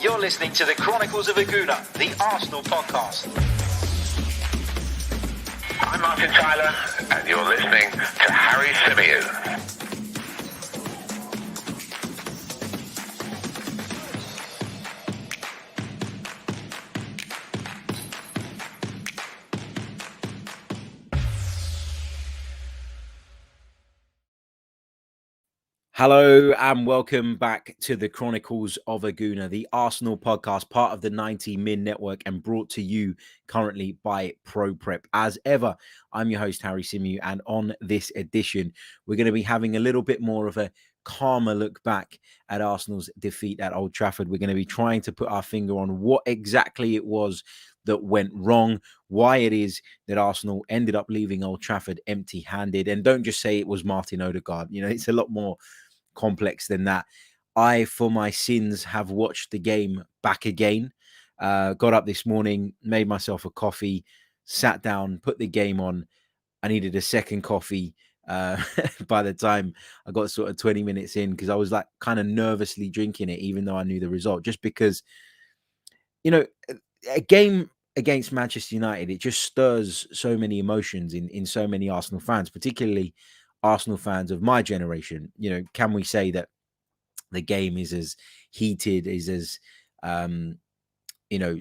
You're listening to the Chronicles of a Gooner, the Arsenal podcast. I'm Martin Tyler, and you're listening to Harry Symeou. Hello and welcome back to the Chronicles of a Gooner, the Arsenal podcast, part of the 90 Min Network and brought to you currently by Pro Prep. As ever, I'm your host, Harry Symeou, and on this edition, we're going to be having a little bit more of a calmer look back at Arsenal's defeat at Old Trafford. We're going to be trying to put our finger on what exactly it was that went wrong, why it is that Arsenal ended up leaving Old Trafford empty-handed. And don't just say it was Martin Ødegaard. You know, it's a lot more complex than that. I, for my sins, have watched the game back again. Got up this morning, made myself a coffee, sat down, put the game on. I needed a second coffee by the time I got sort of 20 minutes in, because I was like kind of nervously drinking it, even though I knew the result, just because, you know, a game against Manchester United, it just stirs so many emotions in so many Arsenal fans, particularly Arsenal fans of my generation. You know, can we say that the game is as heated, is as,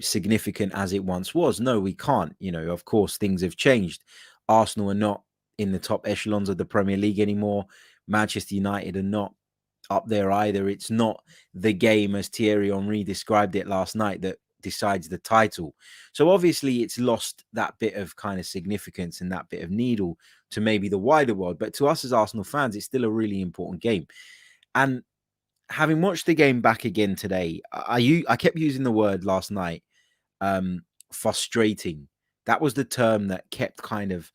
significant as it once was? No, we can't. You know, of course, things have changed. Arsenal are not in the top echelons of the Premier League anymore. Manchester United are not up there either. It's not the game, as Thierry Henry described it last night, that decides the title. So obviously it's lost that bit of kind of significance and that bit of needle to maybe the wider world, but to us as Arsenal fans, it's still a really important game. And having watched the game back again today, I kept using the word last night, frustrating. That was the term that kept kind of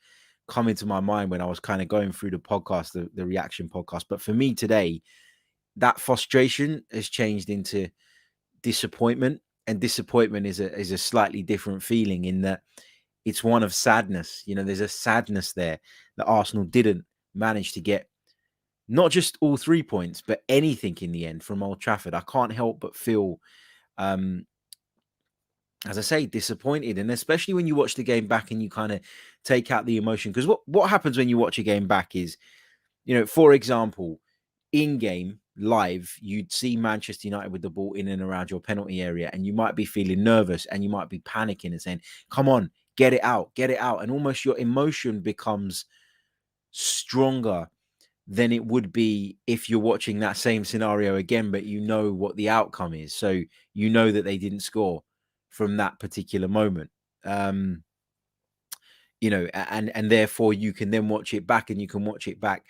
coming to my mind when I was kind of going through the podcast, the reaction podcast. But for me today, that frustration has changed into disappointment. And disappointment is a slightly different feeling, in that it's one of sadness. You know, there's a sadness there that Arsenal didn't manage to get not just all 3 points, but anything in the end from Old Trafford. I can't help but feel, as I say, disappointed. And especially when you watch the game back and you kind of take out the emotion. Because what happens when you watch a game back is, you know, for example, in game, live, you'd see Manchester United with the ball in and around your penalty area, and you might be feeling nervous and you might be panicking and saying, come on, get it out. And almost your emotion becomes stronger than it would be if you're watching that same scenario again, but you know what the outcome is. So you know that they didn't score from that particular moment. And therefore you can then watch it back, and you can watch it back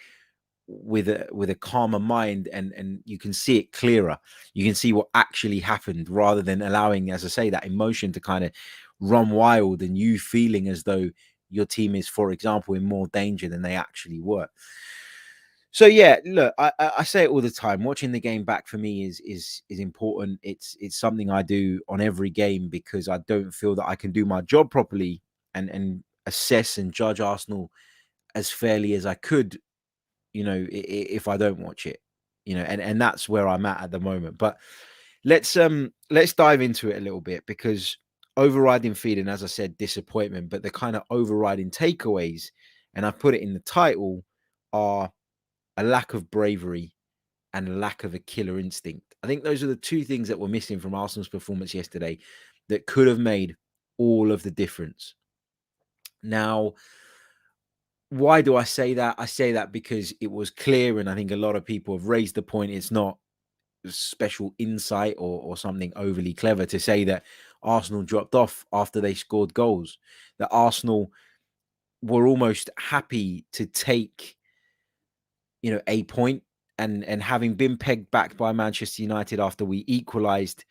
with a calmer mind, and you can see it clearer. You can see what actually happened, rather than allowing, as I say, that emotion to kind of run wild and you feeling as though your team is, for example, in more danger than they actually were. So yeah, look, I say it all the time. Watching the game back for me is important. It's something I do on every game, because I don't feel that I can do my job properly and assess and judge Arsenal as fairly as I could, you know, if I don't watch it, you know, and that's where I'm at the moment. But let's dive into it a little bit, because overriding feeling, as I said, disappointment, but the kind of overriding takeaways, and I put it in the title, are a lack of bravery and a lack of a killer instinct. I think those are the two things that were missing from Arsenal's performance yesterday that could have made all of the difference. Now, why do I say that? I say that because it was clear, and I think a lot of people have raised the point, it's not special insight or something overly clever to say that Arsenal dropped off after they scored goals, that Arsenal were almost happy to take, you know, a point, and having been pegged back by Manchester United after we equalised,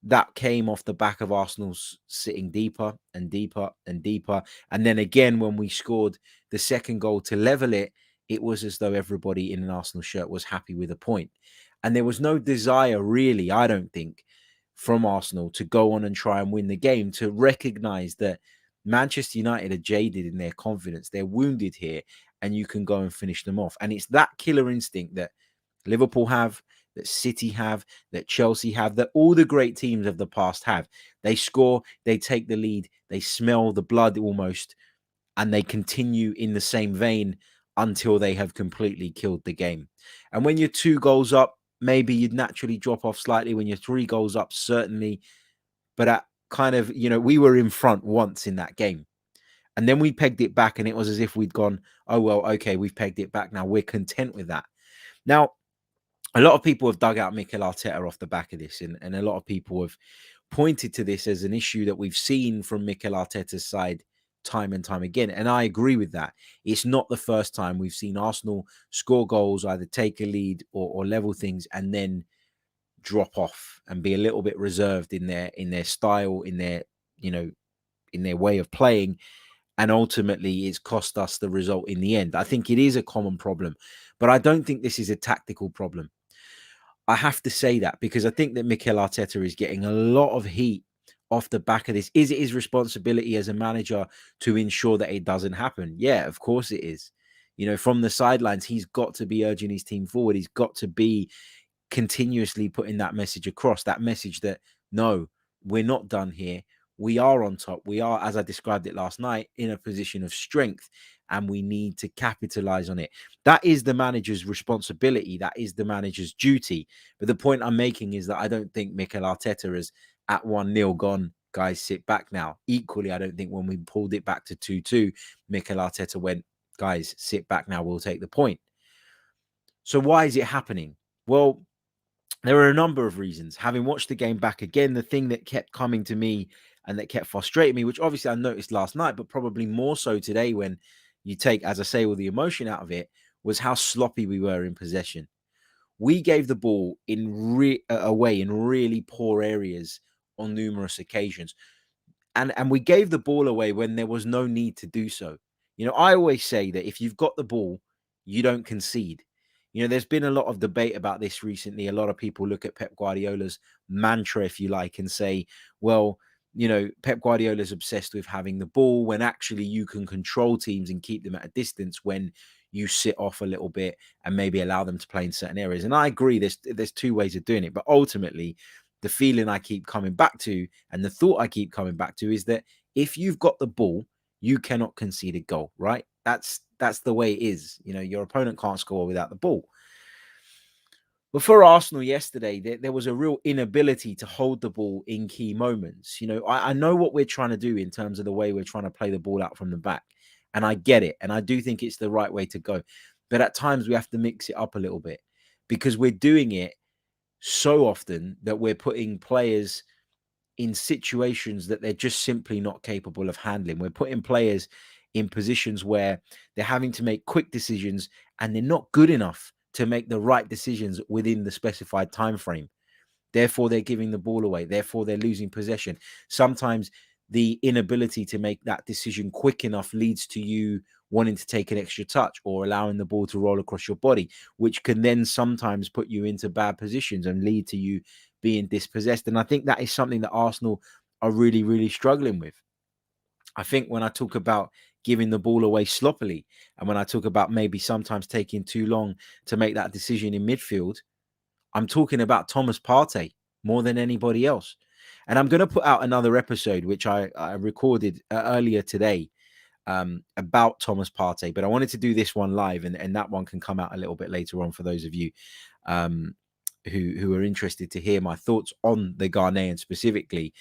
that came off the back of Arsenal's sitting deeper and deeper and deeper. And then again, when we scored the second goal to level it, it was as though everybody in an Arsenal shirt was happy with a point. And there was no desire, really, I don't think, from Arsenal to go on and try and win the game, to recognise that Manchester United are jaded in their confidence. They're wounded here, and you can go and finish them off. And it's that killer instinct that Liverpool have, that City have, that Chelsea have, that all the great teams of the past have. They score, they take the lead, they smell the blood almost, and they continue in the same vein until they have completely killed the game. And when you're 2 goals up, maybe you'd naturally drop off slightly. When you're 3 goals up, certainly. But at kind of, we were in front once in that game. And then we pegged it back, and it was as if we'd gone, oh, well, okay, we've pegged it back now. We're content with that. Now, a lot of people have dug out Mikel Arteta off the back of this, and a lot of people have pointed to this as an issue that we've seen from Mikel Arteta's side time and time again. And I agree with that. It's not the first time we've seen Arsenal score goals, either take a lead or level things, and then drop off and be a little bit reserved in their style, in their way of playing. And ultimately, it's cost us the result in the end. I think it is a common problem, but I don't think this is a tactical problem. I have to say that because I think that Mikel Arteta is getting a lot of heat off the back of this. Is it his responsibility as a manager to ensure that it doesn't happen? Yeah, of course it is. From the sidelines, he's got to be urging his team forward. He's got to be continuously putting that message across, that message that, no, we're not done here. We are on top. We are, as I described it last night, in a position of strength, and we need to capitalize on it. That is the manager's responsibility. That is the manager's duty. But the point I'm making is that I don't think Mikel Arteta is at 1-0 gone, guys, sit back now. Equally, I don't think when we pulled it back to 2-2, Mikel Arteta went, guys, sit back now, we'll take the point. So why is it happening? Well, there are a number of reasons. Having watched the game back again, the thing that kept coming to me and that kept frustrating me, which obviously I noticed last night, but probably more so today when you take, as I say, all the emotion out of it, was how sloppy we were in possession. We gave the ball away in really poor areas on numerous occasions. And we gave the ball away when there was no need to do so. I always say that if you've got the ball, you don't concede. There's been a lot of debate about this recently. A lot of people look at Pep Guardiola's mantra, if you like, and say, well, Pep Guardiola's obsessed with having the ball when actually you can control teams and keep them at a distance when you sit off a little bit and maybe allow them to play in certain areas. And I agree, there's 2 ways of doing it. But ultimately, the feeling I keep coming back to and the thought I keep coming back to is that if you've got the ball, you cannot concede a goal, right? That's the way it is. Your opponent can't score without the ball. But for Arsenal yesterday, there was a real inability to hold the ball in key moments. I know what we're trying to do in terms of the way we're trying to play the ball out from the back. And I get it. And I do think it's the right way to go. But at times we have to mix it up a little bit because we're doing it so often that we're putting players in situations that they're just simply not capable of handling. We're putting players in positions where they're having to make quick decisions and they're not good enough to make the right decisions within the specified time frame. Therefore, they're giving the ball away. Therefore, they're losing possession. Sometimes the inability to make that decision quick enough leads to you wanting to take an extra touch or allowing the ball to roll across your body, which can then sometimes put you into bad positions and lead to you being dispossessed. And I think that is something that Arsenal are really, really struggling with. I think when I talk about giving the ball away sloppily, and when I talk about maybe sometimes taking too long to make that decision in midfield, I'm talking about Thomas Partey more than anybody else. And I'm going to put out another episode, which I recorded earlier today about Thomas Partey, but I wanted to do this one live, and that one can come out a little bit later on for those of you who are interested to hear my thoughts on the Ghanaian specifically,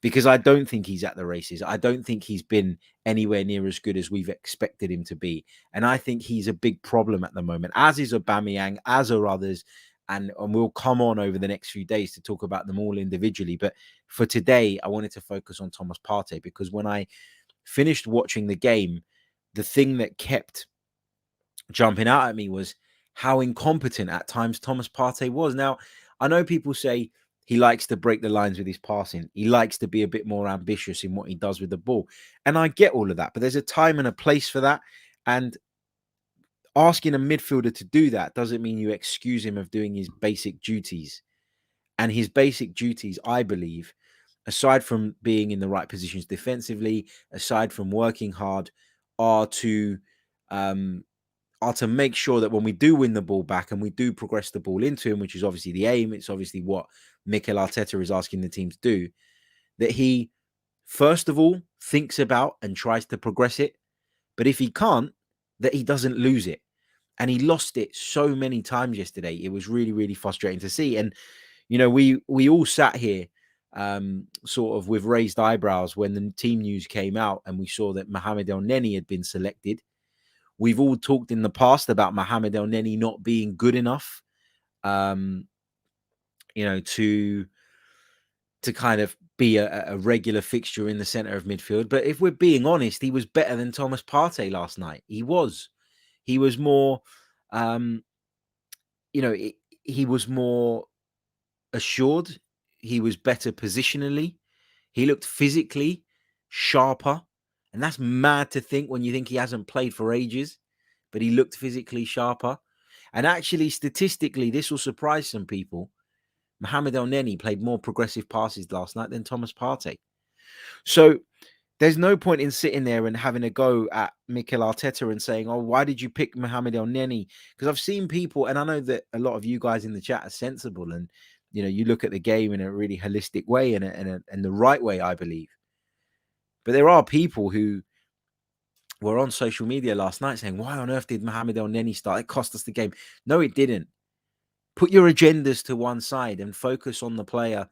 because I don't think he's at the races. I don't think he's been anywhere near as good as we've expected him to be. And I think he's a big problem at the moment, as is Aubameyang, as are others. And we'll come on over the next few days to talk about them all individually. But for today, I wanted to focus on Thomas Partey, because when I finished watching the game, the thing that kept jumping out at me was how incompetent at times Thomas Partey was. Now, I know people say he likes to break the lines with his passing. He likes to be a bit more ambitious in what he does with the ball. And I get all of that, but there's a time and a place for that. And asking a midfielder to do that doesn't mean you excuse him of doing his basic duties. And his basic duties, I believe, aside from being in the right positions defensively, aside from working hard, are to are to make sure that when we do win the ball back and we do progress the ball into him, which is obviously the aim, it's obviously what Mikel Arteta is asking the team to do, that he, first of all, thinks about and tries to progress it. But if he can't, that he doesn't lose it. And he lost it so many times yesterday. It was really, really frustrating to see. And, you know, we all sat here sort of with raised eyebrows when the team news came out and we saw that Mohamed Elneny had been selected. We've all talked in the past about Mohamed Elneny not being good enough, you know, to kind of be a regular fixture in the center of midfield. But if we're being honest, he was better than Thomas Partey last night. He was more, you know, he was more assured. He was better positionally. He looked physically sharper. And that's mad to think when you think he hasn't played for ages, but he looked physically sharper. And actually, statistically, this will surprise some people. Mohamed Elneny played more progressive passes last night than Thomas Partey. So there's no point in sitting there and having a go at Mikel Arteta and saying, oh, why did you pick Mohamed Elneny? Because I've seen people, and I know that a lot of you guys in the chat are sensible and, you know, you look at the game in a really holistic way and the right way, I believe. But there are people who were on social media last night saying, why on earth did Mohamed Elneny start? It cost us the game. No, it didn't. Put your agendas to one side and focus on the player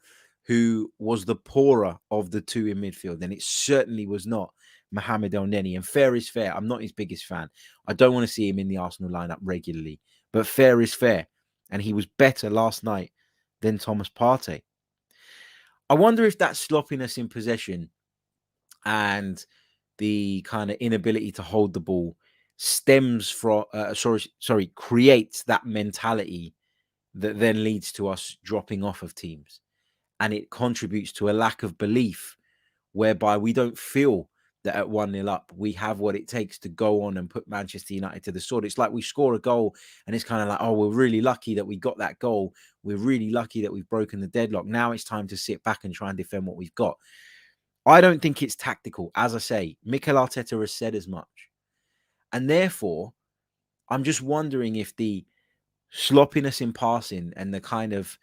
who was the poorer of the two in midfield. And it certainly was not Mohamed Elneny. And fair is fair. I'm not his biggest fan. I don't want to see him in the Arsenal lineup regularly. But fair is fair. And he was better last night than Thomas Partey. I wonder if that sloppiness in possession and the kind of inability to hold the ball stems from, creates that mentality that then leads to us dropping off of teams. And it contributes to a lack of belief whereby we don't feel that at 1-0 up, we have what it takes to go on and put Manchester United to the sword. It's like we score a goal and it's kind of like, oh, we're really lucky that we got that goal. We're really lucky that we've broken the deadlock. Now it's time to sit back and try and defend what we've got. I don't think it's tactical. As I say, Mikel Arteta has said as much. And therefore, I'm just wondering if the sloppiness in passing and the kind of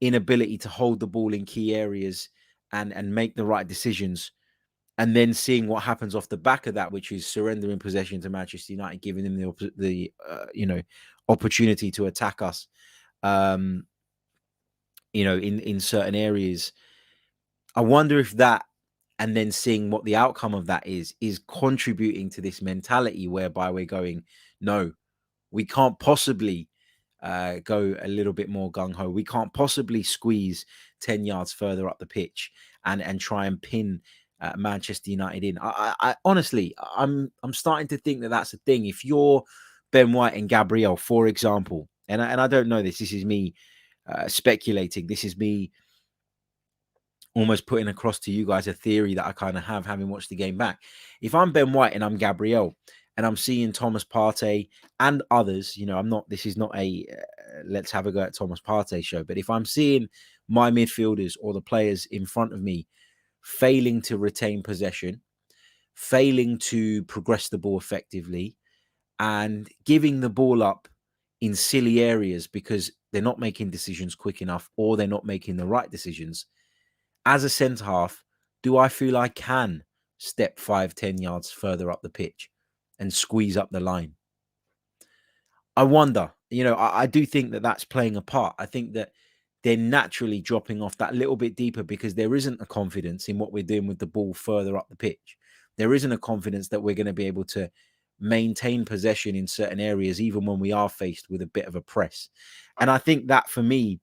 inability to hold the ball in key areas and make the right decisions, and then seeing what happens off the back of that, which is surrendering possession to Manchester United, giving them the opportunity to attack us, in certain areas. I wonder if that, and then seeing what the outcome of that is contributing to this mentality whereby we're going, no, we can't possibly go a little bit more gung-ho. We can't possibly squeeze 10 yards further up the pitch and try and pin Manchester United in. I honestly, I'm starting to think that that's a thing. If you're Ben White and Gabrielle, for example, and I don't know this is me speculating. This is me almost putting across to you guys a theory that I kind of have, having watched the game back. If I'm Ben White and I'm Gabrielle and I'm seeing Thomas Partey and others, this is not a let's have a go at Thomas Partey show, but if I'm seeing my midfielders or the players in front of me failing to retain possession, failing to progress the ball effectively, and giving the ball up in silly areas because they're not making decisions quick enough or they're not making the right decisions, as a centre-half, do I feel I can step 5-10 yards further up the pitch and squeeze up the line? I wonder. I do think that that's playing a part. I think that they're naturally dropping off that little bit deeper because there isn't a confidence in what we're doing with the ball further up the pitch. There isn't a confidence that we're going to be able to maintain possession in certain areas, even when we are faced with a bit of a press. And I think that, for me,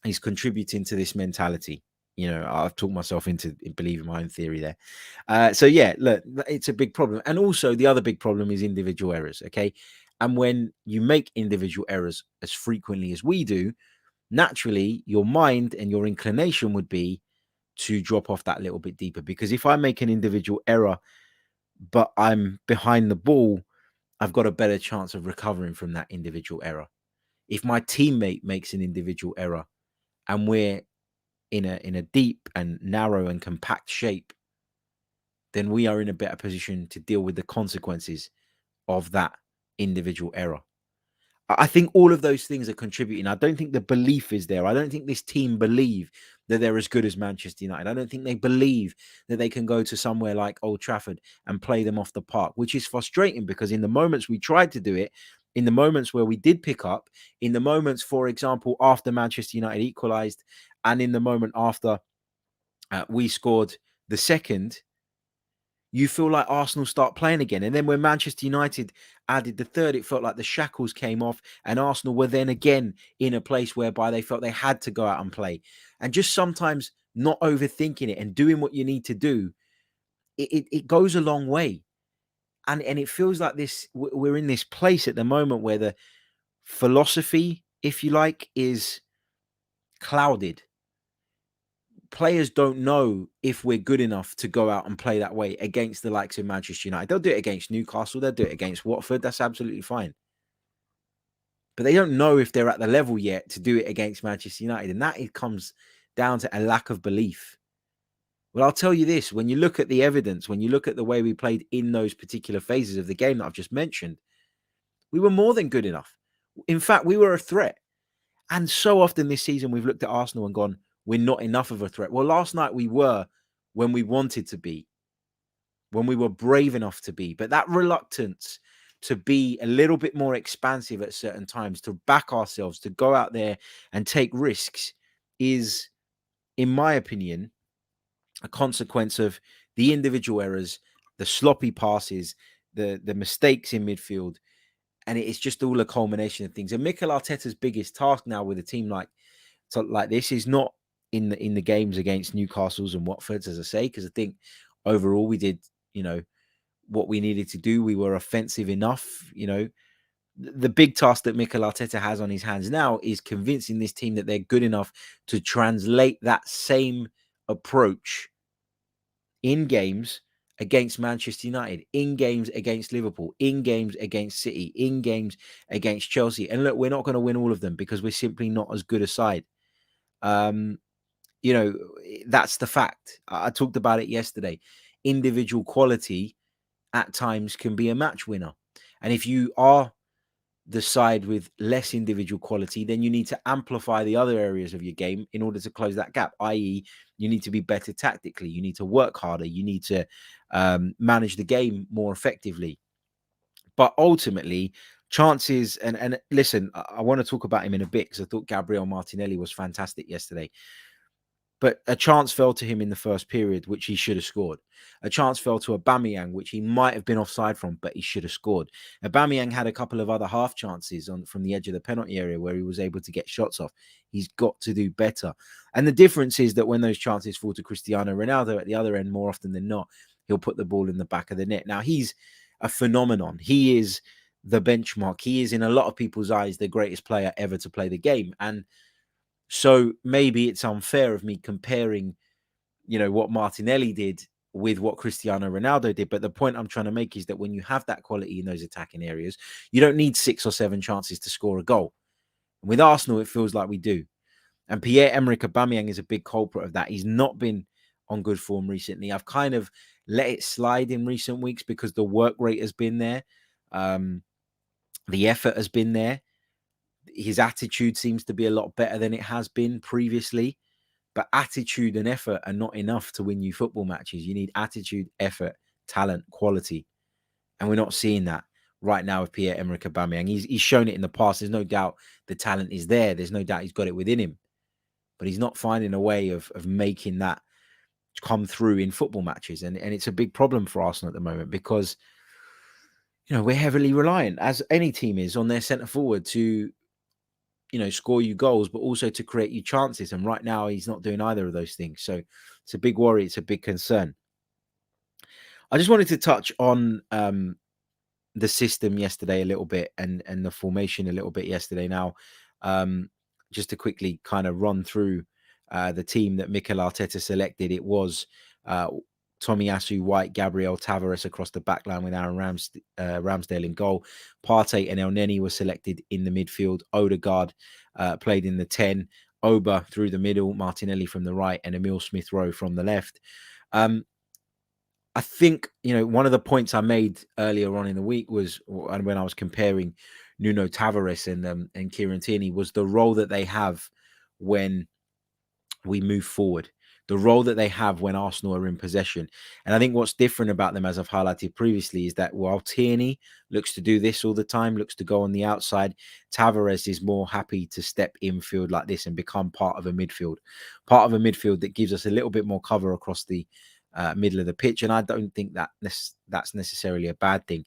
is contributing to this mentality. I've talked myself into believing my own theory there. So yeah, look, it's a big problem. And also the other big problem is individual errors. Okay. And when you make individual errors as frequently as we do, naturally your mind and your inclination would be to drop off that little bit deeper. Because if I make an individual error, but I'm behind the ball, I've got a better chance of recovering from that individual error. If my teammate makes an individual error and we're in a deep and narrow and compact shape, then we are in a better position to deal with the consequences of that individual error. I think all of those things are contributing. I don't think the belief is there. I don't think this team believe that they're as good as Manchester United. I don't think they believe that they can go to somewhere like Old Trafford and play them off the park, which is frustrating because in the moments we tried to do it, in the moments where we did pick up, in the moments, for example, after Manchester United equalised, and in the moment after we scored the second, you feel like Arsenal start playing again. And then when Manchester United added the third, it felt like the shackles came off and Arsenal were then again in a place whereby they felt they had to go out and play. And just sometimes not overthinking it and doing what you need to do, it goes a long way. And it feels like we're in this place at the moment where the philosophy, if you like, is clouded. Players don't know if we're good enough to go out and play that way against the likes of Manchester United. They'll do it against Newcastle. They'll do it against Watford. That's absolutely fine. But they don't know if they're at the level yet to do it against Manchester United. And that comes down to a lack of belief. Well, I'll tell you this. When you look at the evidence, when you look at the way we played in those particular phases of the game that I've just mentioned, we were more than good enough. In fact, we were a threat. And so often this season, we've looked at Arsenal and gone, we're not enough of a threat. Well, last night we were when we wanted to be, when we were brave enough to be. But that reluctance to be a little bit more expansive at certain times, to back ourselves, to go out there and take risks is, in my opinion, a consequence of the individual errors, the sloppy passes, the mistakes in midfield. And it's just all a culmination of things. And Mikel Arteta's biggest task now with a team like this is not in the games against Newcastle's and Watford's, as I say, because I think overall we did, what we needed to do. We were offensive enough. The big task that Mikel Arteta has on his hands now is convincing this team that they're good enough to translate that same approach in games against Manchester United, in games against Liverpool, in games against City, in games against Chelsea. And look, we're not going to win all of them because we're simply not as good a side. That's the fact. I talked about it yesterday. Individual quality at times can be a match winner. And if you are the side with less individual quality, then you need to amplify the other areas of your game in order to close that gap, i.e. you need to be better tactically. You need to work harder. You need to manage the game more effectively. But ultimately, chances, and listen, I want to talk about him in a bit because I thought Gabriel Martinelli was fantastic yesterday. But a chance fell to him in the first period, which he should have scored. A chance fell to Aubameyang, which he might have been offside from, but he should have scored. Aubameyang had a couple of other half chances from the edge of the penalty area where he was able to get shots off. He's got to do better. And the difference is that when those chances fall to Cristiano Ronaldo at the other end, more often than not, he'll put the ball in the back of the net. Now, he's a phenomenon. He is the benchmark. He is, in a lot of people's eyes, the greatest player ever to play the game. And so maybe it's unfair of me comparing, what Martinelli did with what Cristiano Ronaldo did. But the point I'm trying to make is that when you have that quality in those attacking areas, you don't need 6 or 7 chances to score a goal. And with Arsenal, it feels like we do. And Pierre-Emerick Aubameyang is a big culprit of that. He's not been on good form recently. I've kind of let it slide in recent weeks because the work rate has been there. The effort has been there. His attitude seems to be a lot better than it has been previously, but attitude and effort are not enough to win you football matches. You need attitude, effort, talent, quality. And we're not seeing that right now with Pierre-Emerick Aubameyang. He's shown it in the past. There's no doubt the talent is there. There's no doubt he's got it within him, but he's not finding a way of making that come through in football matches. And it's a big problem for Arsenal at the moment because, we're heavily reliant, as any team is, on their centre forward to, score you goals, but also to create you chances. And right now he's not doing either of those things. So it's a big worry. It's a big concern. I just wanted to touch on the system yesterday a little bit and the formation a little bit yesterday. Now, just to quickly kind of run through the team that Mikel Arteta selected. It was Tomiyasu, White, Gabriel, Tavares across the back line with Aaron Ramsdale in goal. Partey and El Neni were selected in the midfield. Ødegaard played in the 10. Oba through the middle, Martinelli from the right, and Emile Smith Rowe from the left. I think, one of the points I made earlier on in the week was, and when I was comparing Nuno Tavares and Kieran Tierney, was the role that they have when we move forward, the role that they have when Arsenal are in possession. And I think what's different about them, as I've highlighted previously, is that while Tierney looks to do this all the time, looks to go on the outside, Tavares is more happy to step infield like this and become part of a midfield that gives us a little bit more cover across the middle of the pitch. And I don't think that's necessarily a bad thing.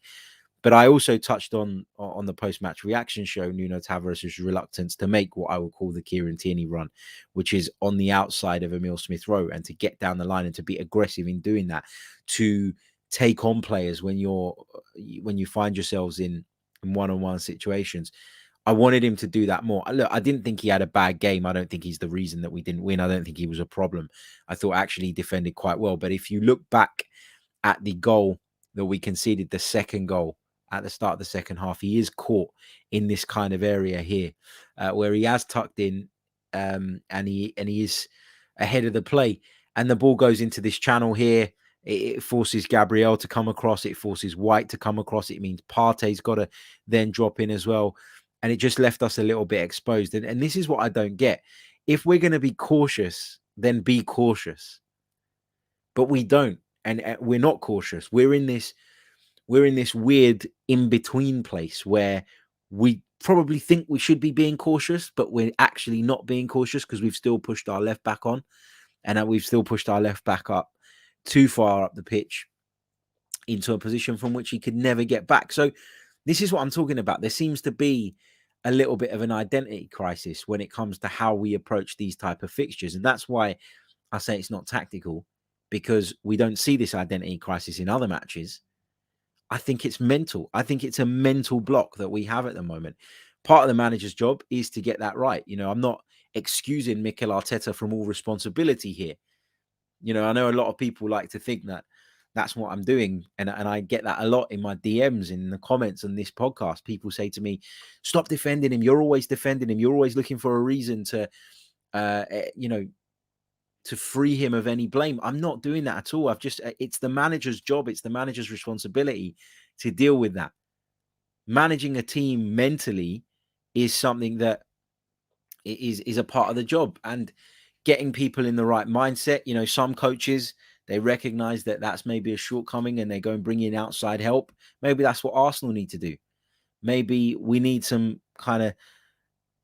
But I also touched on the post-match reaction show Nuno Tavares' reluctance to make what I would call the Kieran Tierney run, which is on the outside of Emile Smith Rowe, and to get down the line and to be aggressive in doing that, to take on players when you find yourselves in one-on-one situations. I wanted him to do that more. Look, I didn't think he had a bad game. I don't think he's the reason that we didn't win. I don't think he was a problem. I thought actually he defended quite well. But if you look back at the goal that we conceded, the second goal, at the start of the second half, he is caught in this kind of area here, where he has tucked in, and he is ahead of the play, and the ball goes into this channel here. It forces Gabrielle to come across. It forces White to come across. It means Partey's got to then drop in as well, and it just left us a little bit exposed. And this is what I don't get. If we're going to be cautious, then be cautious, but we don't, and we're not cautious. We're in this weird in-between place where we probably think we should be being cautious, but we're actually not being cautious because we've still pushed our left back on, and we've still pushed our left back up too far up the pitch into a position from which he could never get back. So this is what I'm talking about. There seems to be a little bit of an identity crisis when it comes to how we approach these type of fixtures. And that's why I say it's not tactical, because we don't see this identity crisis in other matches. I think it's mental. I think it's a mental block that we have at the moment. Part of the manager's job is to get that right. I'm not excusing Mikel Arteta from all responsibility here. I know a lot of people like to think that that's what I'm doing. And I get that a lot in my DMs, in the comments on this podcast. People say to me, stop defending him. You're always defending him. You're always looking for a reason to, to free him of any blame. I'm not doing that at all. It's the manager's job. It's the manager's responsibility to deal with that. Managing a team mentally is something that is a part of the job, and getting people in the right mindset. Some coaches, they recognize that that's maybe a shortcoming and they go and bring in outside help. Maybe that's what Arsenal need to do. Maybe we need some kind of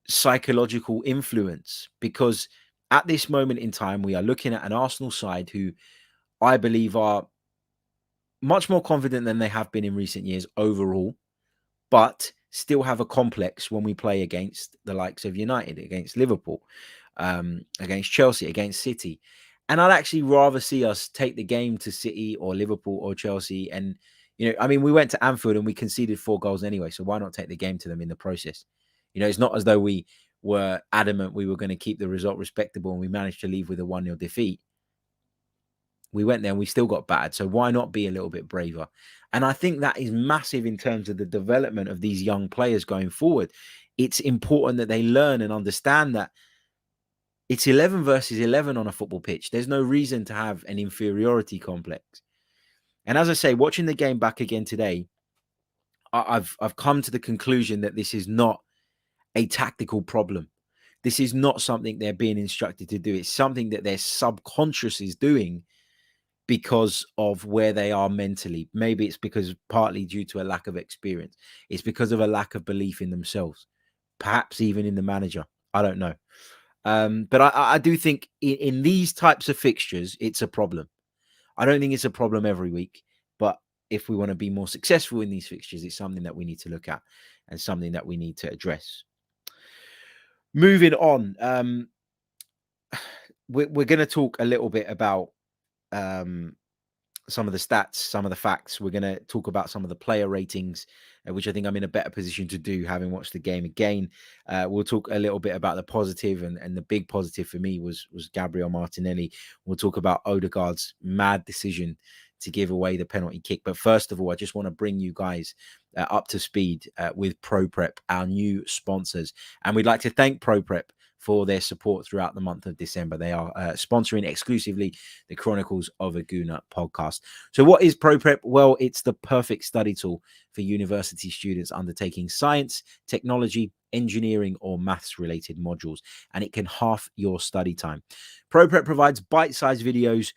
psychological influence, because at this moment in time, we are looking at an Arsenal side who I believe are much more confident than they have been in recent years overall, but still have a complex when we play against the likes of United, against Liverpool, against Chelsea, against City. And I'd actually rather see us take the game to City or Liverpool or Chelsea. And, we went to Anfield and we conceded 4 goals anyway. So why not take the game to them in the process? It's not as though we were adamant we were going to keep the result respectable and we managed to leave with a 1-0 defeat. We went there and we still got battered. So why not be a little bit braver? And I think that is massive in terms of the development of these young players going forward. It's important that they learn and understand that it's 11 versus 11 on a football pitch. There's no reason to have an inferiority complex. And as I say, watching the game back again today, I've come to the conclusion that this is not a tactical problem. This is not something they're being instructed to do. It's something that their subconscious is doing because of where they are mentally. Maybe it's because partly due to a lack of experience. It's because of a lack of belief in themselves, perhaps even in the manager. I don't know. But I do think in these types of fixtures, it's a problem. I don't think it's a problem every week, but if we want to be more successful in these fixtures, it's something that we need to look at and something that we need to address. Moving on, we're going to talk a little bit about some of the stats, some of the facts. We're going to talk about some of the player ratings, which I think I'm in a better position to do, having watched the game again. We'll talk a little bit about the positive, and the big positive for me was Gabriel Martinelli. We'll talk about Ødegaard's mad decision to give away the penalty kick. But first of all, I just want to bring you guys up to speed with ProPrep, our new sponsors. And we'd like to thank ProPrep for their support throughout the month of December. They are sponsoring exclusively the Chronicles of a Gooner podcast. So what is ProPrep? Well, it's the perfect study tool for university students undertaking science, technology, engineering, or maths related modules, and it can halve your study time. ProPrep provides bite-sized videos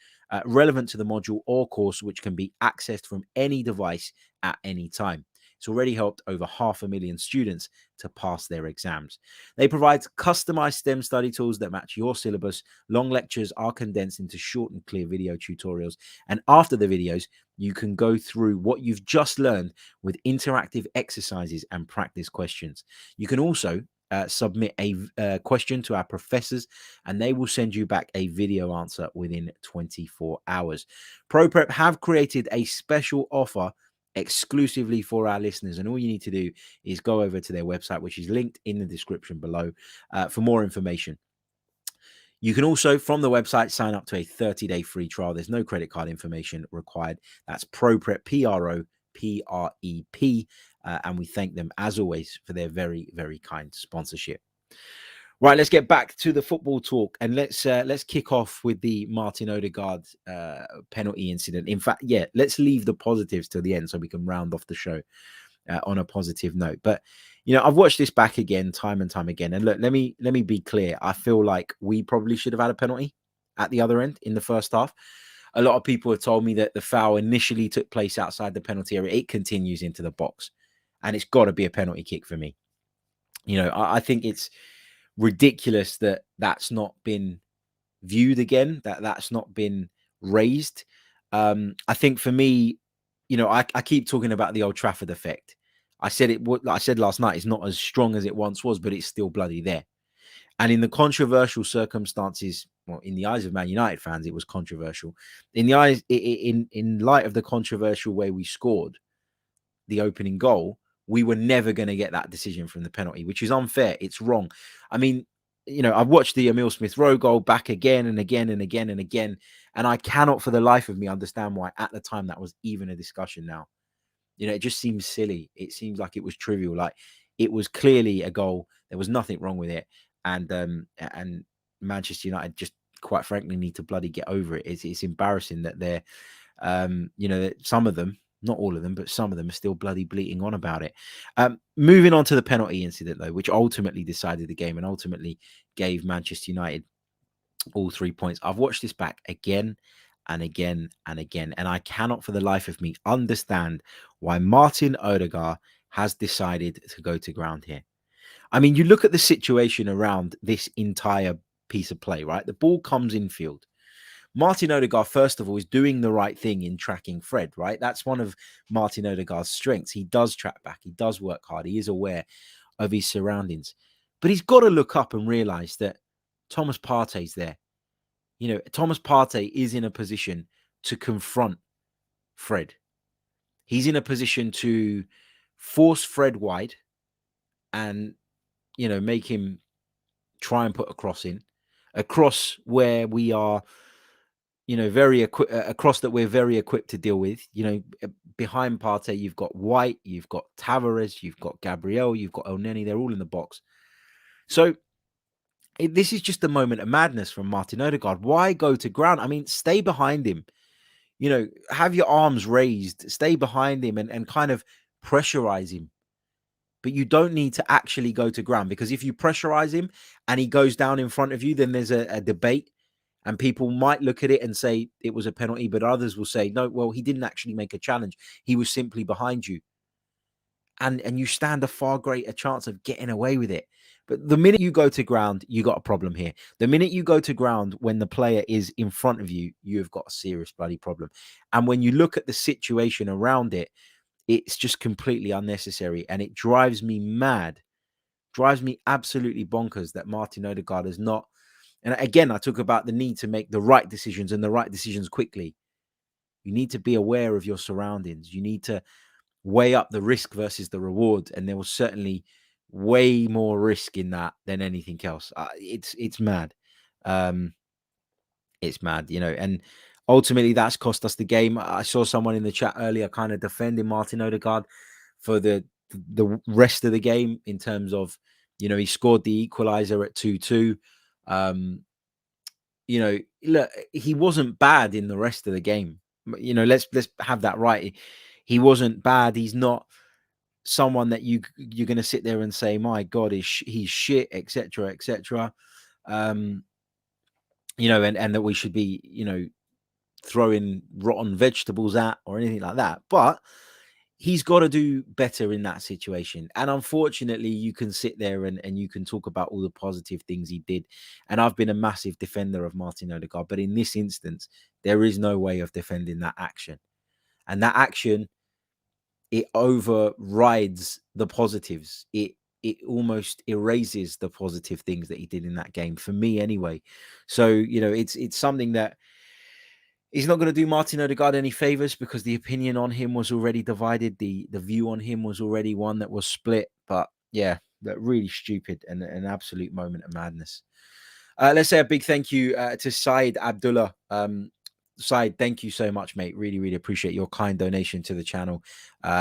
relevant to the module or course, which can be accessed from any device at any time. It's already helped over 500,000 students to pass their exams. They provide customized STEM study tools that match your syllabus. Long lectures are condensed into short and clear video tutorials. And after the videos, you can go through what you've just learned with interactive exercises and practice questions. You can also submit a question to our professors, and they will send you back a video answer within 24 hours. ProPrep have created a special offer exclusively for our listeners, and all you need to do is go over to their website, which is linked in the description below, for more information. You can also, from the website, sign up to a 30-day free trial. There's no credit card information required. That's ProPrep, PROPREP, and we thank them, as always, for their very, very kind sponsorship. Right, let's get back to the football talk, and let's kick off with the Martin Ødegaard penalty incident. In fact, yeah, let's leave the positives till the end so we can round off the show on a positive note. But you know, I've watched this back again, time and time again, and look, let me be clear. I feel like we probably should have had a penalty at the other end in the first half. A lot of people have told me that the foul initially took place outside the penalty area. It continues into the box, and it's got to be a penalty kick for me. You know, I think it's ridiculous that that's not been viewed again, that's not been raised. I think for me, you know, I keep talking about the Old Trafford effect. I said last night, it's not as strong as it once was, but it's still bloody there. And in the controversial circumstances, well, in the eyes of Man United fans, it was controversial. In the eyes, in light of the controversial way we scored the opening goal, we were never going to get that decision from the penalty, which is unfair. It's wrong. I mean, you know, I've watched the Emile Smith Rowe goal back again and again and again and again, and I cannot for the life of me understand why at the time that was even a discussion now. You know, it just seems silly. It seems like it was trivial. Like, it was clearly a goal. There was nothing wrong with it. And Manchester United just, quite frankly, need to bloody get over it. It's embarrassing that they're, you know, that some of them, not all of them, but some of them are still bloody bleating on about it. Moving on to the penalty incident, though, which ultimately decided the game and ultimately gave Manchester United all 3 points. I've watched this back again and again and again, and I cannot for the life of me understand why Martin Ødegaard has decided to go to ground here. I mean, you look at the situation around this entire piece of play, right? The ball comes in field. Martin Ødegaard, first of all, is doing the right thing in tracking Fred, right? That's one of Martin Ødegaard's strengths. He does track back. He does work hard. He is aware of his surroundings. But he's got to look up and realize that Thomas Partey's there. You know, Thomas Partey is in a position to confront Fred. He's in a position to force Fred wide and, you know, make him try and put a cross in. A cross where we are, you know, a cross that we're very equipped to deal with. You know, behind Partey, you've got White, you've got Tavares, you've got Gabrielle, you've got Elneny. They're all in the box. So this is just a moment of madness from Martin Ødegaard. Why go to ground? I mean, stay behind him. You know, have your arms raised, stay behind him and kind of pressurize him. But you don't need to actually go to ground, because if you pressurize him and he goes down in front of you, then there's a debate. And people might look at it and say it was a penalty, but others will say, no, well, he didn't actually make a challenge. He was simply behind you. And you stand a far greater chance of getting away with it. But the minute you go to ground, you got a problem here. The minute you go to ground when the player is in front of you, you've got a serious bloody problem. And when you look at the situation around it, it's just completely unnecessary. And it drives me mad, drives me absolutely bonkers that Martin Ødegaard is not. And again, I talk about the need to make the right decisions and the right decisions quickly. You need to be aware of your surroundings. You need to weigh up the risk versus the reward. And there was certainly way more risk in that than anything else. It's mad. It's mad, you know, and ultimately that's cost us the game. I saw someone in the chat earlier kind of defending Martin Ødegaard for the rest of the game in terms of, You know, he scored the equalizer at 2-2. You know, look, he wasn't bad in the rest of the game. You know, let's have that right. He wasn't bad. He's not someone that you're going to sit there and say, my God, he's shit, etc., etc. You know, and that we should be, you know, throwing rotten vegetables at or anything like that. But he's got to do better in that situation. And unfortunately, you can sit there and you can talk about all the positive things he did. And I've been a massive defender of Martin Ødegaard. But in this instance, there is no way of defending that action. And that action, it overrides the positives. It almost erases the positive things that he did in that game, for me anyway. So, you know, it's something that he's not going to do Martin Ødegaard any favors, because the opinion on him was already divided. The view on him was already one that was split. But yeah, that really stupid and an absolute moment of madness. Let's say a big thank you to Said Abdullah. Said, thank you so much, mate. Really, really appreciate your kind donation to the channel.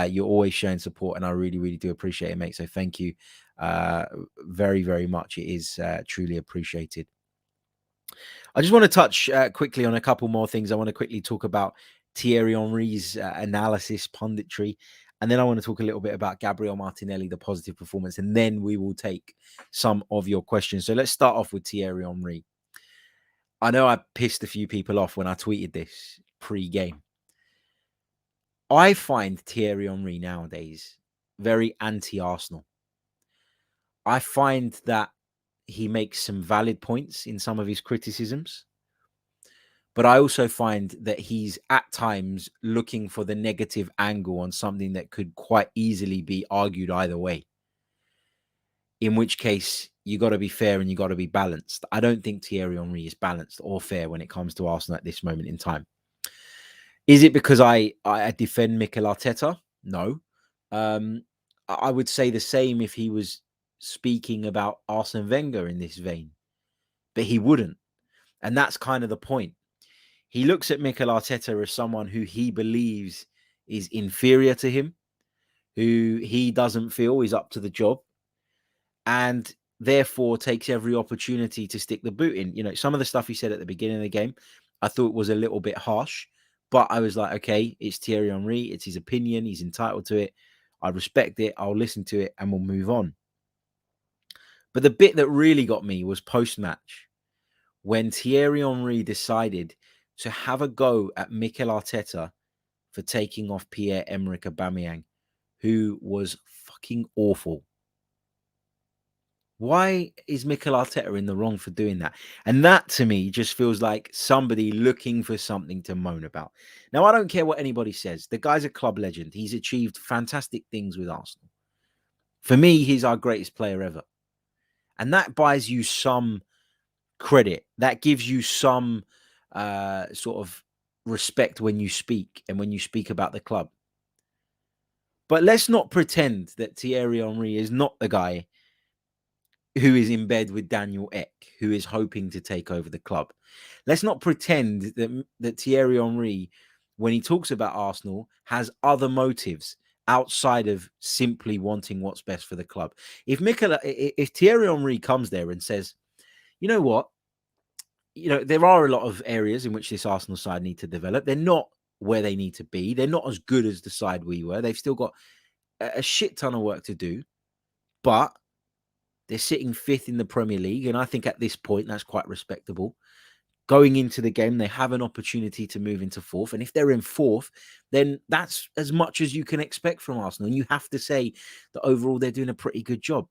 You're always showing support, and I really, really do appreciate it, mate. So thank you very, very much. It is truly appreciated. I just want to touch quickly on a couple more things. I want to quickly talk about Thierry Henry's analysis, punditry, and then I want to talk a little bit about Gabriel Martinelli, the positive performance, and then we will take some of your questions. So let's start off with Thierry Henry. I know I pissed a few people off when I tweeted this pre-game. I find Thierry Henry nowadays very anti-Arsenal. I find that he makes some valid points in some of his criticisms, but I also find that he's at times looking for the negative angle on something that could quite easily be argued either way. In which case, you got to be fair and you got to be balanced. I don't think Thierry Henry is balanced or fair when it comes to Arsenal at this moment in time. Is it because I defend Mikel Arteta? No. I would say the same if he was speaking about Arsene Wenger in this vein, but he wouldn't. And that's kind of the point. He looks at Mikel Arteta as someone who he believes is inferior to him, who he doesn't feel is up to the job, and therefore takes every opportunity to stick the boot in. You know, some of the stuff he said at the beginning of the game, I thought was a little bit harsh, but I was like, okay, it's Thierry Henry. It's his opinion. He's entitled to it. I respect it. I'll listen to it and we'll move on. But the bit that really got me was post-match, when Thierry Henry decided to have a go at Mikel Arteta for taking off Pierre-Emerick Aubameyang, who was fucking awful. Why is Mikel Arteta in the wrong for doing that? And that, to me, just feels like somebody looking for something to moan about. Now, I don't care what anybody says. The guy's a club legend. He's achieved fantastic things with Arsenal. For me, he's our greatest player ever. And that buys you some credit. That gives you some sort of respect when you speak and when you speak about the club. But let's not pretend that Thierry Henry is not the guy who is in bed with Daniel Ek, who is hoping to take over the club. Let's not pretend that Thierry Henry, when he talks about Arsenal, has other motives outside of simply wanting what's best for the club. If Thierry Henry comes there and says, you know what, there are a lot of areas in which this Arsenal side need to develop. They're not where they need to be. They're not as good as the side we were. They've still got a shit ton of work to do, but they're sitting fifth in the Premier League, and I think at this point that's quite respectable. Going into the game, they have an opportunity to move into fourth, and if they're in fourth, then that's as much as you can expect from Arsenal, and you have to say that overall they're doing a pretty good job.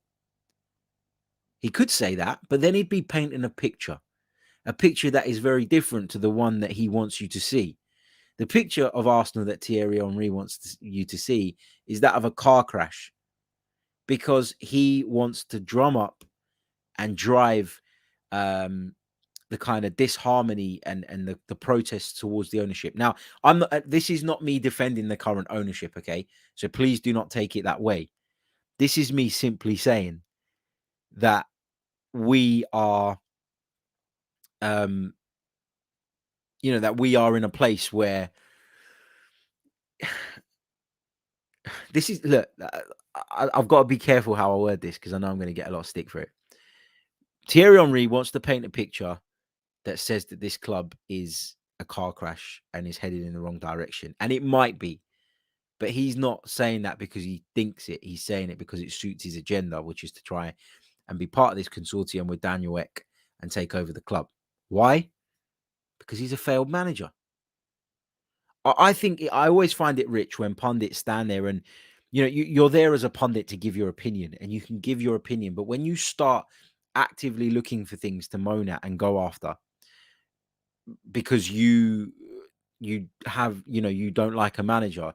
He could say that, but then he'd be painting a picture that is very different to the one that he wants you to see. The picture of Arsenal that Thierry Henry wants you to see is that of a car crash, because he wants to drum up and drive the kind of disharmony and the protests towards the ownership. Now, this is not me defending the current ownership, okay? So please do not take it that way. This is me simply saying that we are, that we are in a place where this is look. I've got to be careful how I word this because I know I'm going to get a lot of stick for it. Thierry Henry wants to paint a picture that says that this club is a car crash and is headed in the wrong direction, and it might be, but he's not saying that because he thinks it. He's saying it because it suits his agenda, which is to try and be part of this consortium with Daniel Ek and take over the club. Why? Because he's a failed manager. I think I always find it rich when pundits stand there and, you're there as a pundit to give your opinion, and you can give your opinion. But when you start actively looking for things to moan at and go after because you have, you don't like a manager,